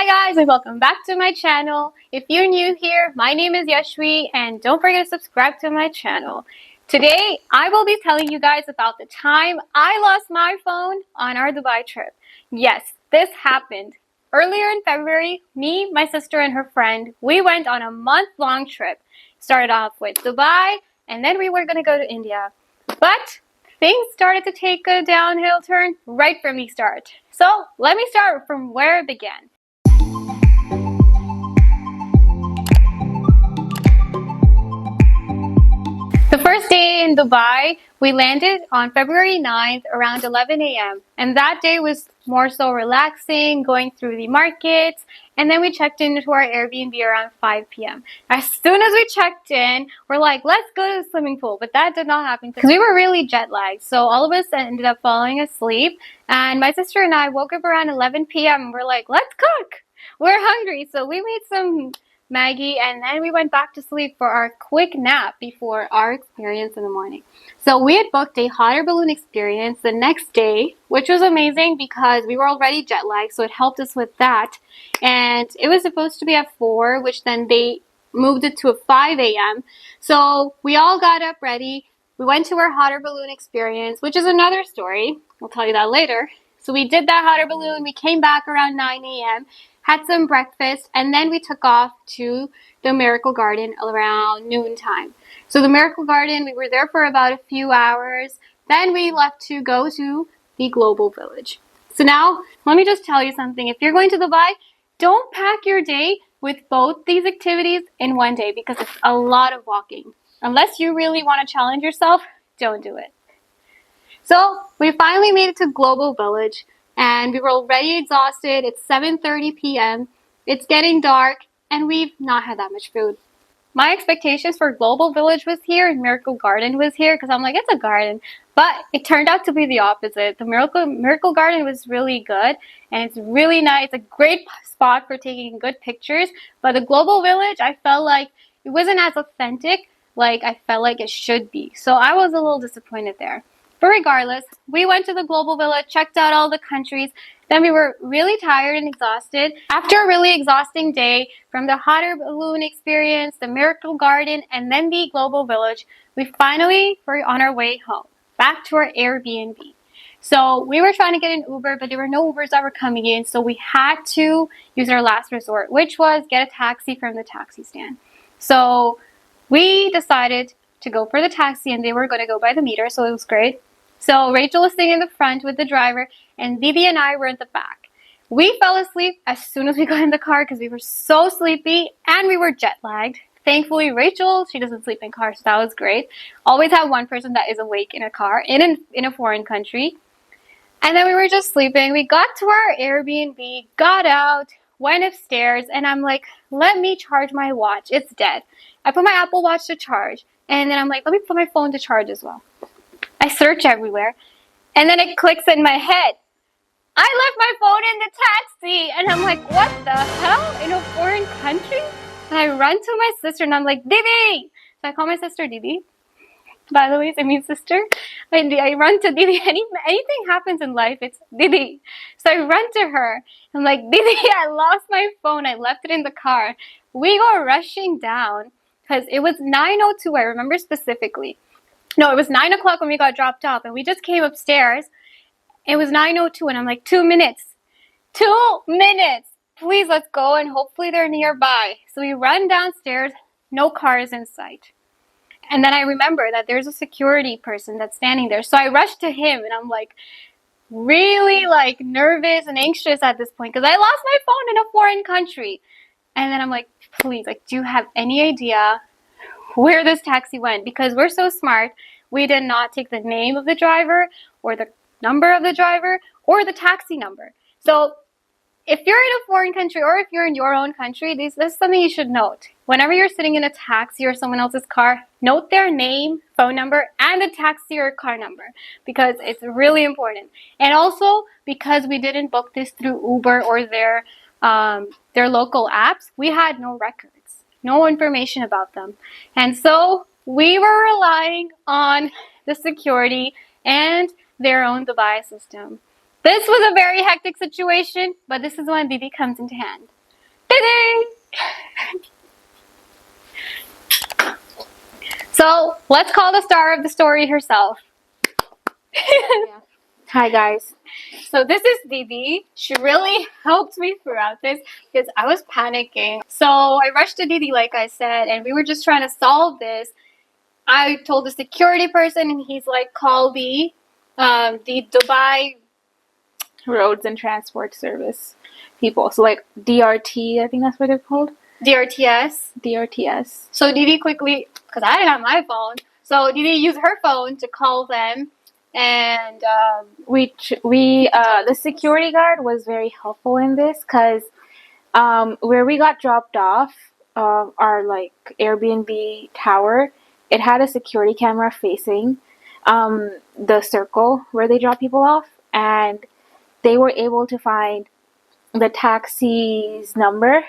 guys, and welcome back to my channel. If you're new here, my name is Yasvi and don't forget to subscribe to my channel. Today, I will be telling you guys about the time I lost my phone on our Dubai trip. Yes, this happened. Earlier in February, me, my sister, and her friend, we went on a month-long trip. Started off with Dubai, and then we were going to go to India. But things started to take a downhill turn right from the start. So let me start from where it began. The first day in Dubai, we landed on February 9th around 11 a.m. And that day was more so relaxing, going through the markets, and then we checked into our Airbnb around 5 p.m. As soon as we checked in, we're like, let's go to the swimming pool. But that did not happen because we were really jet lagged. So all of us ended up falling asleep. And my sister and I woke up around 11 p.m. and we're like, let's cook. We're hungry. So we made some Maggie, and then we went back to sleep for our quick nap before our experience in the morning. So we had booked a hot air balloon experience the next day, which was amazing because we were already jet lagged, so it helped us with that. And it was supposed to be at 4, which then they moved it to 5 a.m. So we all got up ready. We went to our hot air balloon experience, which is another story. I'll tell you that later. So we did that hot air balloon. We came back around 9 a.m., had some breakfast, and then we took off to the Miracle Garden around noontime. So the Miracle Garden, we were there for about a few hours. Then we left to go to the Global Village. So now, let me just tell you something. If you're going to Dubai, don't pack your day with both these activities in one day because it's a lot of walking. Unless you really want to challenge yourself, don't do it. So we finally made it to Global Village. And we were already exhausted. It's 7:30 p.m. It's getting dark, and we've not had that much food. My expectations for Global Village was here and Miracle Garden was here because I'm like, it's a garden. But it turned out to be the opposite. The Miracle Garden was really good, and it's really nice. It's a great spot for taking good pictures. But the Global Village, I felt like it wasn't as authentic like I felt like it should be. So I was a little disappointed there. But regardless, we went to the Global Village, checked out all the countries. Then we were really tired and exhausted. After a really exhausting day from the hot air balloon experience, the Miracle Garden, and then the Global Village, we finally were on our way home, back to our Airbnb. So we were trying to get an Uber, but there were no Ubers that were coming in. So we had to use our last resort, which was get a taxi from the taxi stand. So we decided to go for the taxi, and they were going to go by the meter, so it was great. So Rachel was sitting in the front with the driver, and Didi and I were in the back. We fell asleep as soon as we got in the car because we were so sleepy and we were jet lagged. Thankfully, Rachel, she doesn't sleep in cars, so that was great. Always have one person that is awake in a car in a foreign country. And then we were just sleeping. We got to our Airbnb, got out, went upstairs, and I'm like, let me charge my watch. It's dead. I put my Apple Watch to charge, and then I'm like, let me put my phone to charge as well. I search everywhere, and then it clicks in my head. I left my phone in the taxi, and I'm like, what the hell? In a foreign country? And I run to my sister, and I'm like, Didi! So I call my sister Didi. By the way, it means sister. I run to Didi. Anything happens in life, it's Didi. So I run to her. I'm like, Didi, I lost my phone. I left it in the car. We go rushing down because it was 9:02. I remember specifically. No, it was 9 o'clock when we got dropped off, and we just came upstairs. It was 9:02, and I'm like, 2 minutes. 2 minutes! Please, let's go, and hopefully they're nearby. So we run downstairs, no cars in sight. And then I remember that there's a security person that's standing there. So I rush to him, and I'm like, really like nervous and anxious at this point, because I lost my phone in a foreign country. And then I'm like, please, like, do you have any idea where this taxi went? Because we're so smart, we did not take the name of the driver or the number of the driver or the taxi number. So if you're in a foreign country or if you're in your own country, this is something you should note. Whenever you're sitting in a taxi or someone else's car, note their name, phone number, and the taxi or car number because it's really important. And also, because we didn't book this through Uber or their local apps, we had no records. No information about them. And so we were relying on the security and their own Dubai system. This was a very hectic situation, but this is when Didi comes into hand. Didi! So let's call the star of the story herself. Yeah. Hi guys. So this is Didi. She really helped me throughout this because I was panicking. So I rushed to Didi, like I said, and we were just trying to solve this. I told the security person, and he's like, call the Dubai Roads and Transport Service people. So like DRT, I think that's what they're called. DRTS. DRTS. So Didi quickly, because I didn't have my phone, so Didi used her phone to call them. And the security guard was very helpful in this because where we got dropped off, our like Airbnb tower, it had a security camera facing the circle where they drop people off, and they were able to find the taxi's number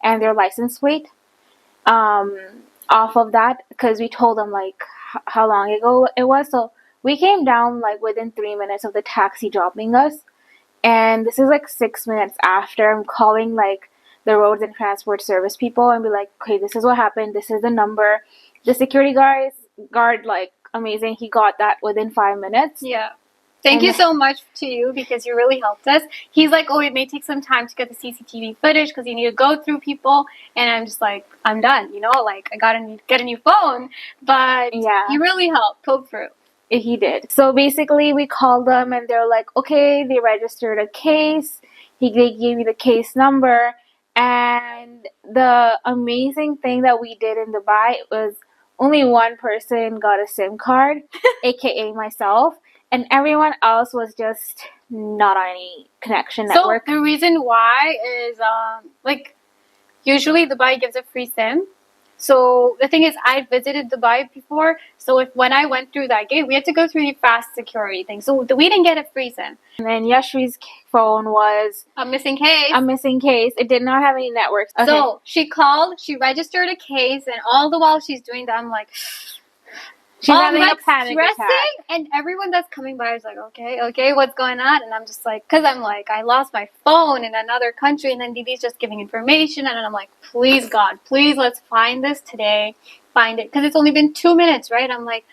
and their license plate off of that because we told them like how long ago it was. So we came down like within 3 minutes of the taxi dropping us, and this is like 6 minutes after. I'm calling like the roads and transport service people and be like, okay, this is what happened. This is the number. The security guard, like amazing. He got that within 5 minutes. Yeah. Thank you so much to you because you really helped us. He's like, oh, it may take some time to get the CCTV footage because you need to go through people. And I'm just like, I'm done. You know, like I gotta get a new phone. But yeah, he really helped pull through. He did. So basically, we called them and they're like, okay, they registered a case. They gave me the case number. And the amazing thing that we did in Dubai was only one person got a SIM card, aka myself. And everyone else was just not on any connection network. So the reason why is, like, usually Dubai gives a free SIM. So the thing is, I visited Dubai before. So when I went through that gate, we had to go through the fast security thing. So we didn't get a free SIM. And then Yasvi's phone was a missing case. It did not have any networks. Okay. So she called, she registered a case, and all the while she's doing that, I'm like, she's having a panic attack. And everyone that's coming by is like, okay, what's going on? And I'm just like, because I'm like, I lost my phone in another country, and then Didi's just giving information, and I'm like, please, God, please, let's find this today. Find it. Because it's only been 2 minutes, right? I'm like,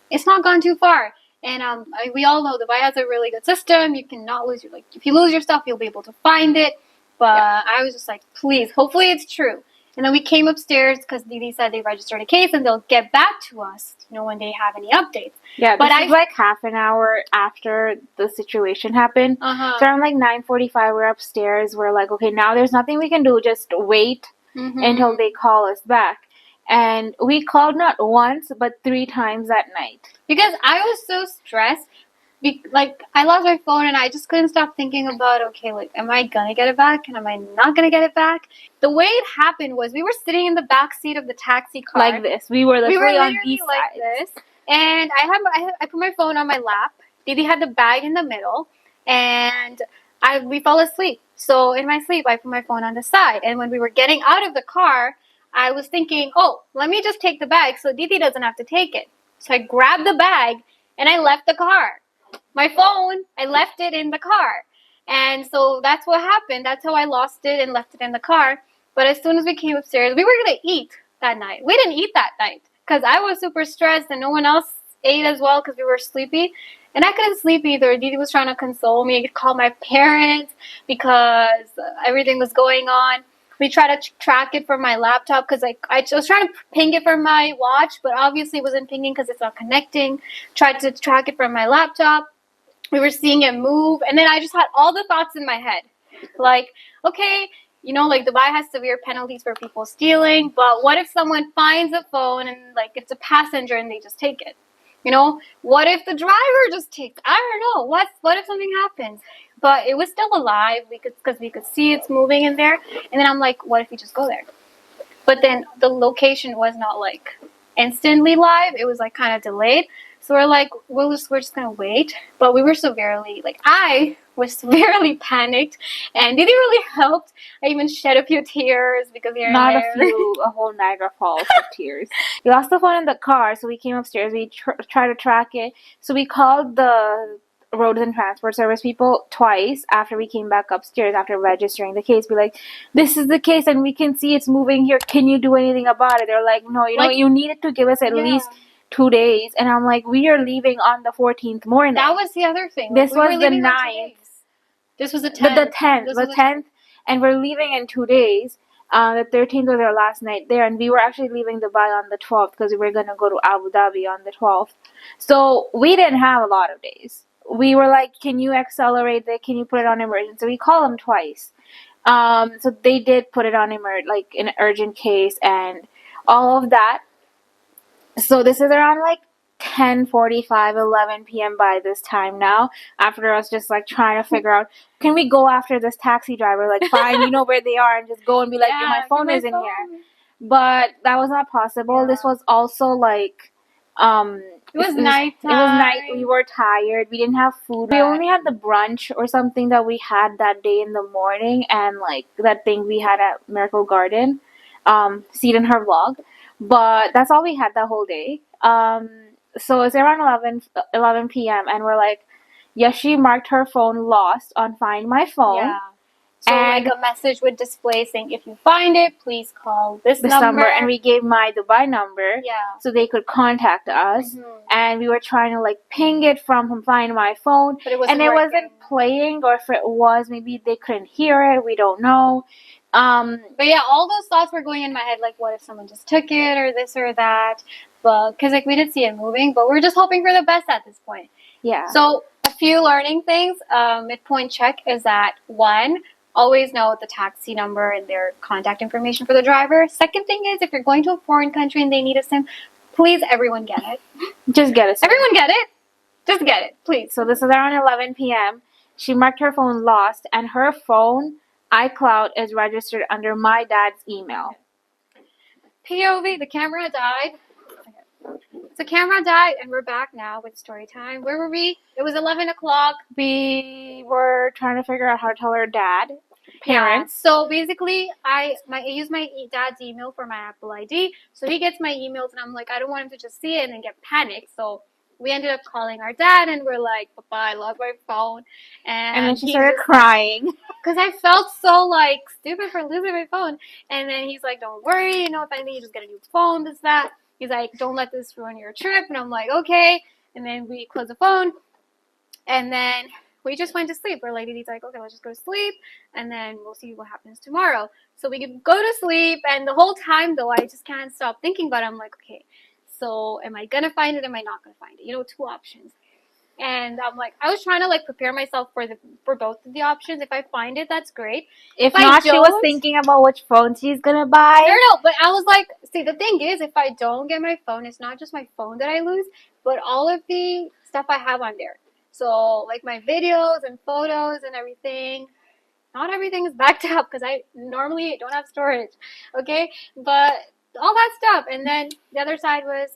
it's not gone too far. And we all know Dubai has a really good system. You cannot lose your, like, if you lose your stuff, you'll be able to find it. But yeah. I was just like, please, hopefully it's true. And then we came upstairs because Didi said they registered a case and they'll get back to us, you know, when they have any updates. Yeah, but I was like half an hour after the situation happened. So around like 9:45, we're upstairs. We're like, okay, now there's nothing we can do. Just wait until they call us back. And we called not once, but 3 times that night. Because I was so stressed. Like, I lost my phone and I just couldn't stop thinking about, okay, like, am I going to get it back? And am I not going to get it back? The way it happened was we were sitting in the back seat of the taxi car. Like this. We were literally on these like sides. This. And I put my phone on my lap. Didi had the bag in the middle. And we fell asleep. So in my sleep, I put my phone on the side. And when we were getting out of the car, I was thinking, oh, let me just take the bag so Didi doesn't have to take it. So I grabbed the bag and I left the car. My phone, I left it in the car. And so that's what happened. That's how I lost it and left it in the car. But as soon as we came upstairs, we were going to eat that night. We didn't eat that night because I was super stressed and no one else ate as well because we were sleepy. And I couldn't sleep either. Didi was trying to console me. I could call my parents because everything was going on. We tried to track it from my laptop because I was trying to ping it from my watch, but obviously it wasn't pinging because it's not connecting. Tried to track it from my laptop. We were seeing it move, and then I just had all the thoughts in my head. Like, okay, you know, like Dubai has severe penalties for people stealing, but what if someone finds a phone and like it's a passenger and they just take it? You know, what if the driver just takes it? I don't know. What if something happens? But it was still alive because we could see it's moving in there. And then I'm like, what if we just go there? But then the location was not like instantly live. It was like kind of delayed. So we're like, we're just gonna wait. But we were severely, like, I was severely panicked, and Didi really helped. I even shed a few tears because here not and there. a whole Niagara Falls of tears. We lost the phone in the car, so we came upstairs. We tried to track it. So we called the Roads and Transport Service people twice after we came back upstairs after registering the case. Be like, this is the case and we can see it's moving here. Can you do anything about it? They're like, no, you know, you needed to give us at least 2 days. And I'm like, we are leaving on the 14th morning. That was the other thing. This was the 9th. This was the 10th. The 10th. And we're leaving in 2 days. The 13th was our last night there, and we were actually leaving Dubai on the 12th because we were going to go to Abu Dhabi on the 12th. So we didn't have a lot of days. We were like, can you accelerate it? Can you put it on emergency? So we called them twice. So they did put it on like an urgent case and all of that. So this is around like 10:45, 11 p.m. by this time now. After us just like trying to figure out, can we go after this taxi driver? Like, find, you know, where they are and just go and be like, yeah, my phone is in here. But that was not possible. Yeah. This was also like, it was night. It was night. We were tired. We didn't have food. We only had the brunch or something that we had that day in the morning, and like that thing we had at Miracle Garden. See it in her vlog. But that's all we had that whole day. So it's around 11 p.m. and we're like, Yasvi marked her phone lost on Find My Phone. Yeah. So and like a message would display saying, if you find it, please call this number. And we gave my Dubai number. Yeah. So they could contact us. Mm-hmm. And we were trying to like ping it from Find My Phone. But it wasn't wasn't playing, or if it was, maybe they couldn't hear it. We don't know. But yeah, all those thoughts were going in my head, like, what if someone just took it or this or that? But because like we didn't see it moving, but we're just hoping for the best at this point. Yeah. So a few learning things. Midpoint check is that 1, always know the taxi number and their contact information for the driver. Second thing is, if you're going to a foreign country and they need a SIM, please everyone get it. Just get a SIM. Everyone get it. Just get it, please. So this is around 11 p.m. She marked her phone lost, and her phone iCloud is registered under my dad's email. POV, the camera died. So camera died, and we're back now with Storytime. Where were we? It was 11 o'clock. We were trying to figure out how to tell our parents. Yeah. So basically, I use my dad's email for my Apple ID. So he gets my emails, and I'm like, I don't want him to just see it and then get panicked. So we ended up calling our dad, and we're like, Papa, I lost my phone. And then she started crying. Because I felt so, like, stupid for losing my phone. And then he's like, don't worry, you know, if anything, you just get a new phone, this, that. He's like, don't let this ruin your trip. And I'm like, okay. And then we close the phone. And then we just went to sleep. We're like, he's like, okay, let's just go to sleep. And then we'll see what happens tomorrow. So we could go to sleep. And the whole time, though, I just can't stop thinking about it. I'm like, okay, so am I going to find it? Am I not going to find it? You know, 2 options. And I'm like, I was trying to like prepare myself for both of the options. If I find it, that's great. If not, she was thinking about which phone she's gonna buy. No, but I was like, see, the thing is, if I don't get my phone, it's not just my phone that I lose, but all of the stuff I have on there. So like my videos and photos and everything. Not everything is backed up because I normally don't have storage. Okay, but all that stuff. And then the other side was,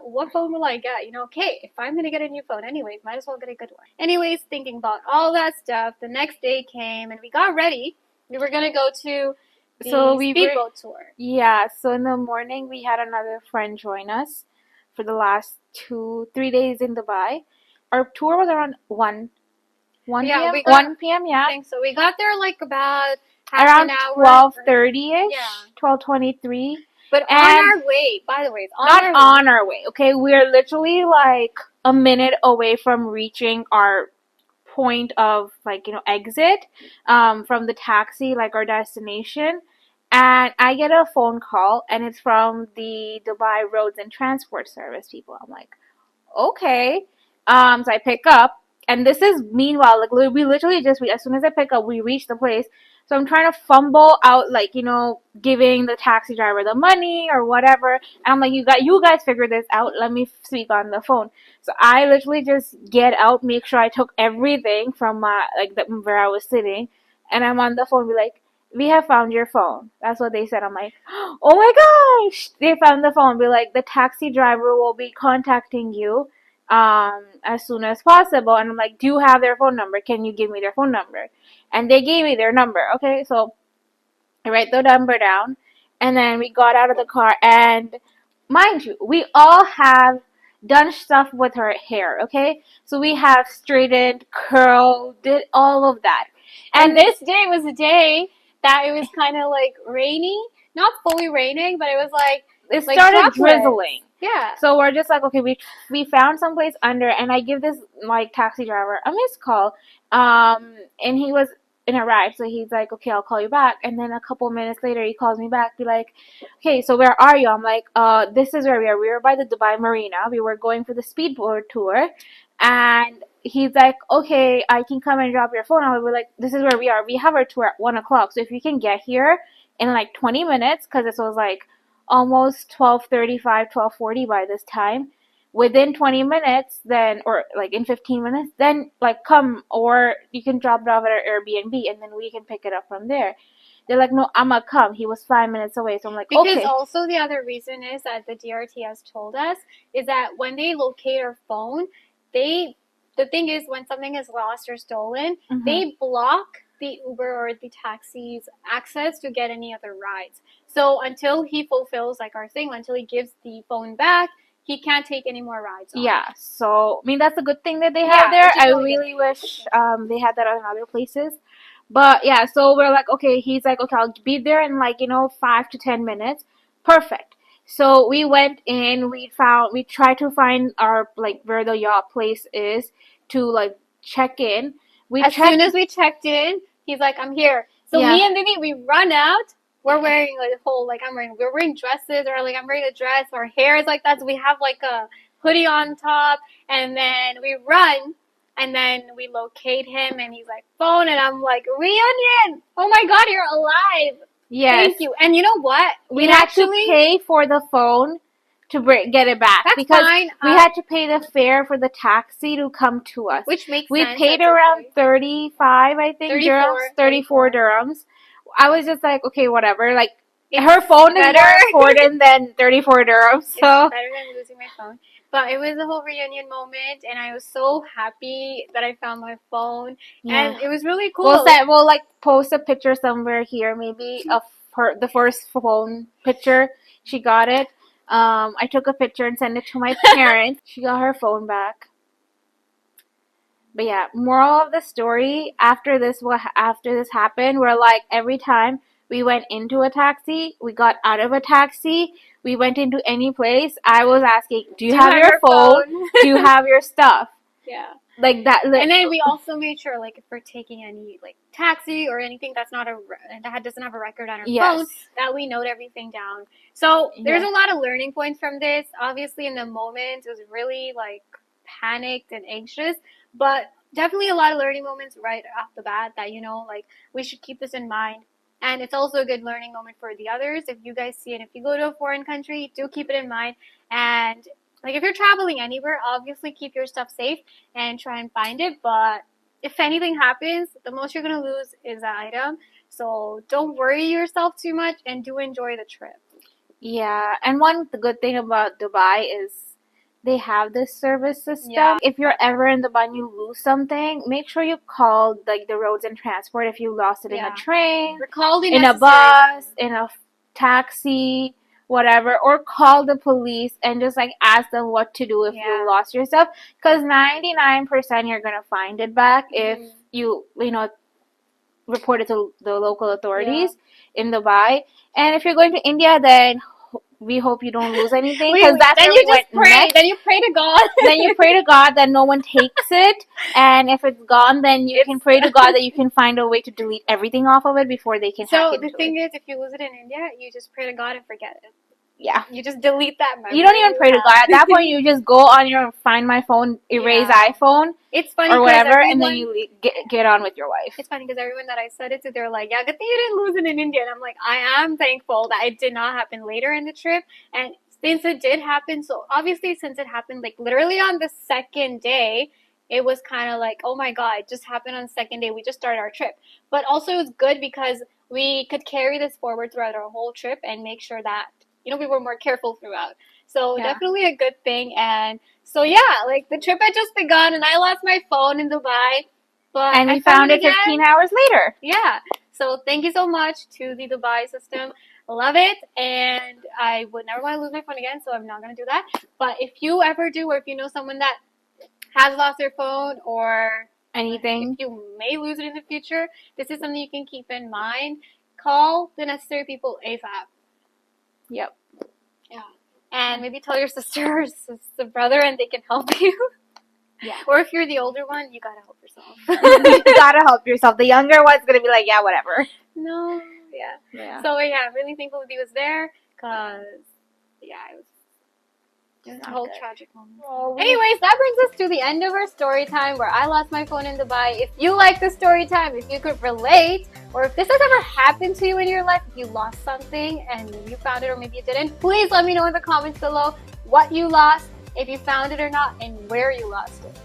what phone will I get? You know, okay, if I'm going to get a new phone anyways, might as well get a good one. Anyways, thinking about all that stuff, the next day came and we got ready. We were going to go to the speedboat tour. Yeah, so in the morning we had another friend join us for the last 3 days in Dubai. Our tour was around 1 p.m. 1 p.m., yeah. I think so. We got there like about around 12:30ish, 12:23. But on our way, by the way, on our way, okay? We're literally like a minute away from reaching our point of like, you know, exit from the taxi, like our destination. And I get a phone call, and it's from the Dubai Roads and Transport Service people. I'm like, okay. So I pick up, and this is meanwhile, like we literally just, as soon as I pick up, we reach the place. So I'm trying to fumble out, like, you know, giving the taxi driver the money or whatever. And I'm like, you guys figure this out. Let me speak on the phone. So I literally just get out, make sure I took everything from where I was sitting, and I'm on the phone. Be like, we have found your phone. That's what they said. I'm like, oh my gosh, they found the phone. Be like, the taxi driver will be contacting you as soon as possible. And I'm like, do you have their phone number? Can you give me their phone number? And they gave me their number. Okay, so I write the number down, and then we got out of the car, and mind you, we all have done stuff with her hair, okay? So we have straightened, curled, did all of that. And this day was a day that it was kind of like rainy, not fully raining, but it was like it started droplets. drizzling. Yeah. So we're just like, okay, we found someplace under, and I give this like taxi driver a missed call, and he was in a ride, so he's like, okay, I'll call you back. And then a couple minutes later, he calls me back, be like, okay, so where are you? I'm like, this is where we are. We were by the Dubai Marina. We were going for the speedboat tour, and he's like, okay, I can come and drop your phone. I was like, this is where we are. We have our tour at 1:00, so if you can get here in like 20 minutes, because this was like almost 12:35, 12:40 by this time. Within 20 minutes, then, or like in 15 minutes, then like come, or you can drop it off at our Airbnb, and then we can pick it up from there. They're like, no, I'm gonna come. He was 5 minutes away, so I'm like, Because okay. also the other reason is that the DRT has told us is that when they locate our phone, the thing is when something is lost or stolen, they block the Uber or the taxi's access to get any other rides. So until he fulfills like our thing, until he gives the phone back, he can't take any more rides on. Yeah, so I mean that's a good thing that they have there. I really wish they had that in other places. But yeah, so we're like, okay, he's like, okay, I'll be there in like, 5 to 10 minutes. Perfect. So we went in, we tried to find our, like, where the yacht place is to, like, check in. As soon as we checked in, he's like, I'm here. So me and Vivi, we run out. We're wearing like a whole, like, we're wearing dresses, or like I'm wearing a dress, our hair is like that, so we have like a hoodie on top, and then we run. And then we locate him, and he's like, phone, and I'm like, reunion! Oh my god, you're alive! Yes. Thank you. And you know what? We had to pay for the phone to get it back. That's because fine. We had to pay the fare for the taxi to come to us. Which makes we sense. We paid around 35, I think, 34 dirhams. I was just like, okay, whatever. Like, her phone is more important than 34 dirhams. So. It's better than losing my phone. But it was a whole reunion moment, and I was so happy that I found my phone, and it was really cool. We'll like post a picture somewhere here, maybe of the first phone picture. She got it. I took a picture and sent it to my parents. She got her phone back. But yeah, moral of the story: after this happened, we're like, every time we went into a taxi, we got out of a taxi, we went into any place, I was asking, do you have your phone? Do you have your stuff? Yeah. Like that. And then we also made sure, like, if we're taking any, like, taxi or anything that doesn't have a record on our phone, that we note everything down. So there's a lot of learning points from this. Obviously, in the moment, it was really, like, panicked and anxious, but definitely a lot of learning moments right off the bat that, like, we should keep this in mind. And it's also a good learning moment for the others. If you guys see it, if you go to a foreign country, do keep it in mind. And, like, if you're traveling anywhere, obviously keep your stuff safe and try and find it. But if anything happens, the most you're going to lose is that item. So don't worry yourself too much, and do enjoy the trip. Yeah, and one good thing about Dubai is they have this service system. Yeah. If you're ever in Dubai and you lose something, make sure you call, like, the roads and transport if you lost it in a train, in a bus, in a taxi, whatever, or call the police and just, like, ask them what to do if you lost your stuff, because 99% you're gonna find it back if you report it to the local authorities in Dubai. And if you're going to India, then we hope you don't lose anything, because that's then where you just pray. Next. Then you pray to God. Then you pray to God that no one takes it, and if it's gone, then you can pray to God that you can find a way to delete everything off of it before they can hack into it. So the thing is, if you lose it in India, you just pray to God and forget it. Yeah. You just delete that memory. You don't even pray to God. At that point, you just go on your Find My Phone, erase iPhone, it's funny, or whatever, and then you get on with your life. It's funny because everyone that I said it to, they're like, yeah, good thing you didn't lose it in India. And I'm like, I am thankful that it did not happen later in the trip. And since it did happen, so obviously since it happened like literally on the second day, it was kind of like, oh my God, it just happened on the second day. We just started our trip. But also it was good because we could carry this forward throughout our whole trip and make sure that we were more careful throughout. So definitely a good thing. And so like the trip had just begun, and I lost my phone in Dubai, but we found it 15 hours later. Yeah. So thank you so much to the Dubai system. love it, and I would never want to lose my phone again, so I'm not going to do that. But if you ever do, or if you know someone that has lost their phone, or Anything. if you may lose it in the future, this is something you can keep in mind. Call the necessary people ASAP. Yep. Yeah. And maybe tell your sister or brother, and they can help you. Yeah. Or if you're the older one, you gotta help yourself. You gotta help yourself. The younger one's gonna be like, yeah, whatever. No. Yeah. Yeah. So yeah, I'm really thankful that he was there, cause yeah, it was just a whole tragic moment. Oh, Anyways, that brings us to the end of our story time where I lost my phone in Dubai. If you like the story time, if you could relate, or if this has ever happened to you in your life, if you lost something and maybe you found it or maybe you didn't, please let me know in the comments below what you lost, if you found it or not, and where you lost it.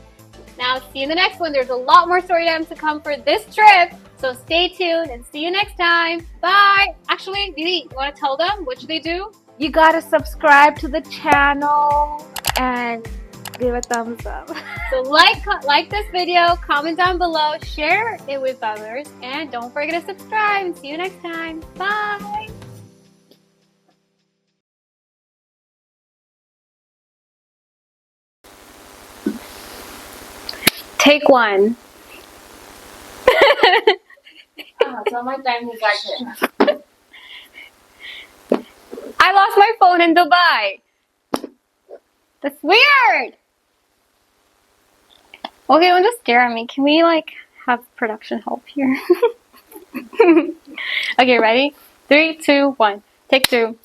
Now, see you in the next one. There's a lot more story times to come for this trip, so stay tuned and see you next time. Bye! Actually, Didi, you want to tell them what should they do? you gotta subscribe to the channel and give a thumbs up. So like this video, comment down below, share it with others, and don't forget to subscribe. And see you next time. Bye! Take one. So my time we got it. I lost my phone in Dubai. That's weird. Okay, don't just stare at me. Can we have production help here? Okay, ready? 3, 2, 1. Take two.